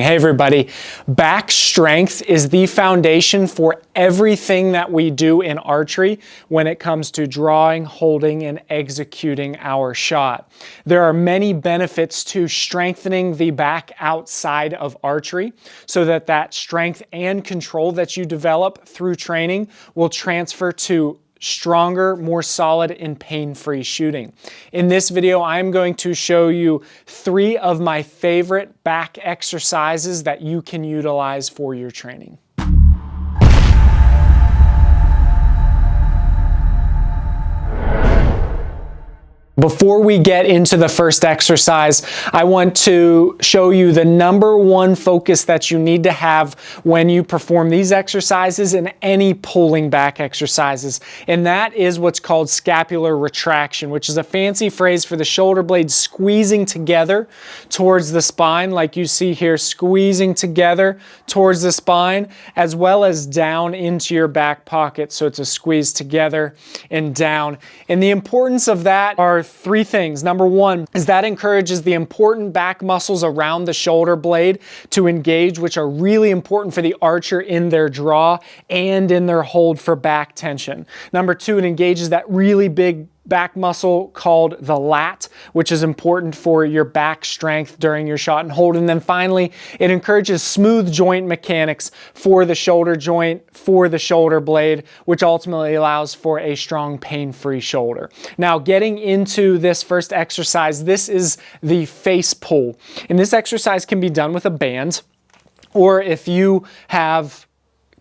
Hey everybody, back strength is the foundation for everything that we do in archery when it comes to drawing, holding, and executing our shot. There are many benefits to strengthening the back outside of archery so that that strength and control that you develop through training will transfer to stronger, more solid, and pain-free shooting. In this video, I'm going to show you 3 of my favorite back exercises that you can utilize for your training. Before we get into the first exercise, I want to show you the #1 focus that you need to have when you perform these exercises and any pulling back exercises. And that is what's called scapular retraction, which is a fancy phrase for the shoulder blades squeezing together towards the spine, like you see here, squeezing together towards the spine, as well as down into your back pocket. So it's a squeeze together and down. And the importance of that are 3 things. #1 is that encourages the important back muscles around the shoulder blade to engage, which are really important for the archer in their draw and in their hold for back tension. #2, it engages that really big back muscle called the lat, which is important for your back strength during your shot and hold. And then finally, it encourages smooth joint mechanics for the shoulder joint, for the shoulder blade, which ultimately allows for a strong, pain-free shoulder. Now, getting into this first exercise, this is the face pull. And this exercise can be done with a band, or if you have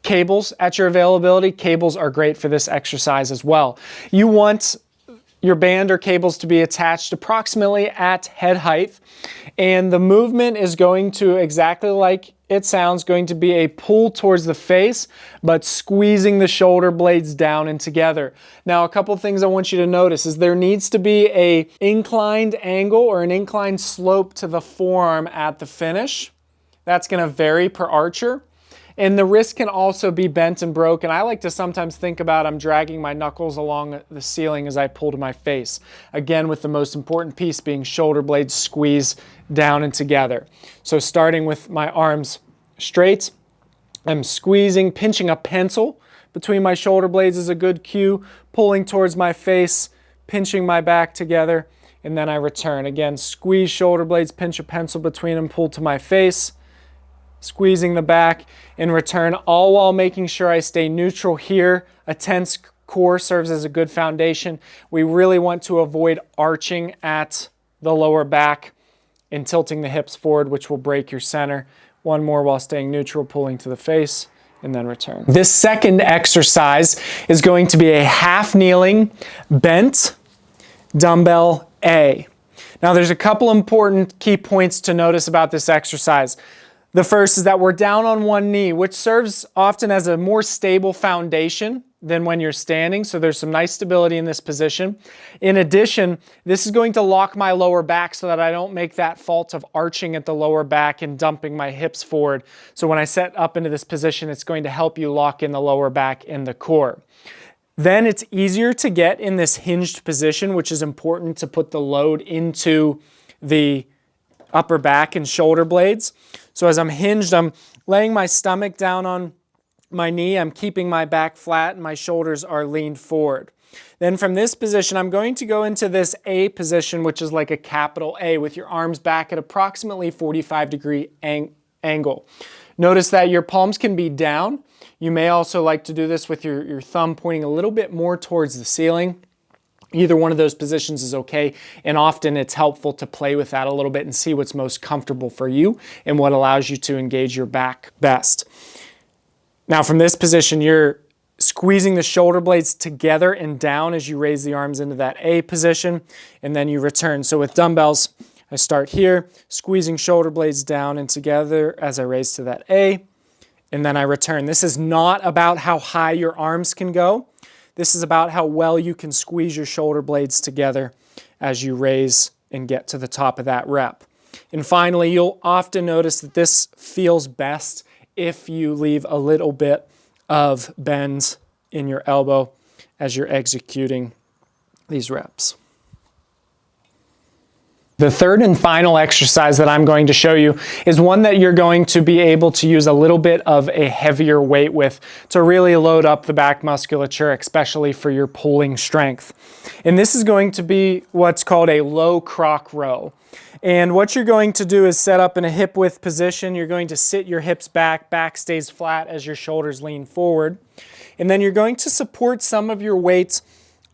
cables at your availability, cables are great for this exercise as well. You want your band or cables to be attached approximately at head height, and the movement is going to, exactly like it sounds, going to be a pull towards the face, but squeezing the shoulder blades down and together. Now, a couple things I want you to notice is there needs to be an inclined angle or an inclined slope to the forearm at the finish. That's going to vary per archer. And the wrist can also be bent and broken. I like to sometimes think about I'm dragging my knuckles along the ceiling as I pull to my face. Again, with the most important piece being shoulder blades squeeze down and together. So starting with my arms straight, I'm squeezing, pinching a pencil between my shoulder blades is a good cue, pulling towards my face, pinching my back together, and then I return. Again, squeeze shoulder blades, pinch a pencil between them, pull to my face, squeezing the back in return, all while making sure I stay neutral here. A tense core serves as a good foundation. We really want to avoid arching at the lower back and tilting the hips forward, which will break your center. One more while staying neutral, pulling to the face, and then return. This second exercise is going to be a half kneeling bent dumbbell A. Now there's a couple important key points to notice about this exercise. The first is that we're down on one knee, which serves often as a more stable foundation than when you're standing, so there's some nice stability in this position. In addition, this is going to lock my lower back so that I don't make that fault of arching at the lower back and dumping my hips forward. So when I set up into this position, it's going to help you lock in the lower back and the core. Then it's easier to get in this hinged position, which is important to put the load into the upper back and shoulder blades. So as I'm hinged, I'm laying my stomach down on my knee. I'm keeping my back flat and my shoulders are leaned forward. Then from this position, I'm going to go into this A position, which is like a capital A with your arms back at approximately 45-degree angle. Notice that your palms can be down. You may also like to do this with your thumb pointing a little bit more towards the ceiling. Either one of those positions is okay, and often it's helpful to play with that a little bit and see what's most comfortable for you and what allows you to engage your back best. Now from this position, you're squeezing the shoulder blades together and down as you raise the arms into that A position, and then you return. So with dumbbells, I start here, squeezing shoulder blades down and together as I raise to that A, and then I return. This is not about how high your arms can go. This is about how well you can squeeze your shoulder blades together as you raise and get to the top of that rep. And finally, you'll often notice that this feels best if you leave a little bit of bend in your elbow as you're executing these reps. The third and final exercise that I'm going to show you is one that you're going to be able to use a little bit of a heavier weight with to really load up the back musculature, especially for your pulling strength. And this is going to be what's called a low Kroc Row. And what you're going to do is set up in a hip width position. You're going to sit your hips back, back stays flat as your shoulders lean forward. And then you're going to support some of your weight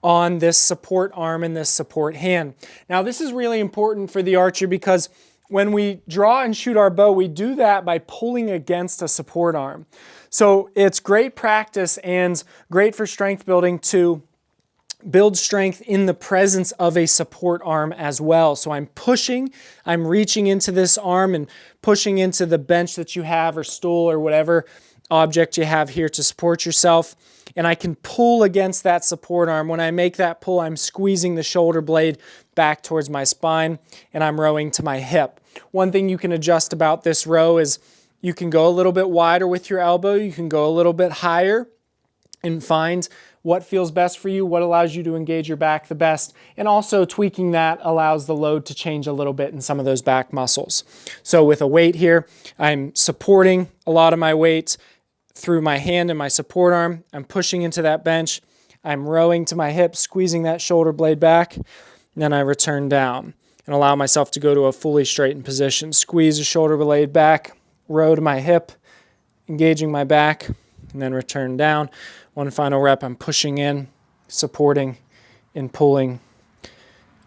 on this support arm and this support hand. Now this is really important for the archer because when we draw and shoot our bow, we do that by pulling against a support arm. So it's great practice and great for strength building to build strength in the presence of a support arm as well. So I'm pushing, I'm reaching into this arm and pushing into the bench that you have or stool or whatever object you have here to support yourself. And I can pull against that support arm. When I make that pull, I'm squeezing the shoulder blade back towards my spine and I'm rowing to my hip. One thing you can adjust about this row is you can go a little bit wider with your elbow, you can go a little bit higher and find what feels best for you, what allows you to engage your back the best, and also tweaking that allows the load to change a little bit in some of those back muscles. So with a weight here, I'm supporting a lot of my weight through my hand and my support arm. I'm pushing into that bench. I'm rowing to my hip, squeezing that shoulder blade back, and then I return down and allow myself to go to a fully straightened position. Squeeze the shoulder blade back, row to my hip, engaging my back, and then return down. One final rep, I'm pushing in, supporting, and pulling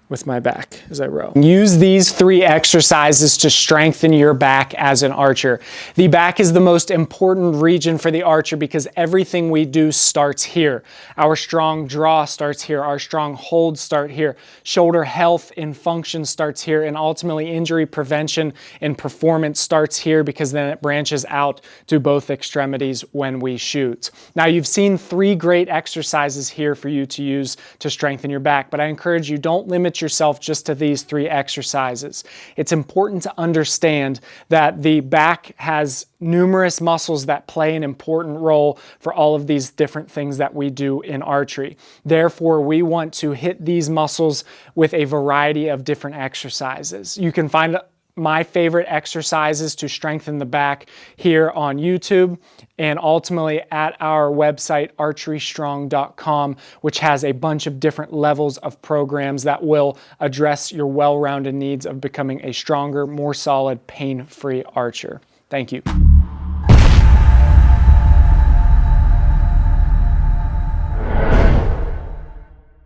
with my back as I row. Use these 3 exercises to strengthen your back as an archer. The back is the most important region for the archer because everything we do starts here. Our strong draw starts here. Our strong hold start here. Shoulder health and function starts here, and ultimately injury prevention and performance starts here because then it branches out to both extremities when we shoot. Now you've seen 3 great exercises here for you to use to strengthen your back, but I encourage you, don't limit yourself just to these 3 exercises. It's important to understand that the back has numerous muscles that play an important role for all of these different things that we do in archery. Therefore, we want to hit these muscles with a variety of different exercises. You can find my favorite exercises to strengthen the back here on YouTube and ultimately at our website archerystrong.com, which has a bunch of different levels of programs that will address your well-rounded needs of becoming a stronger, more solid, pain-free archer. Thank you.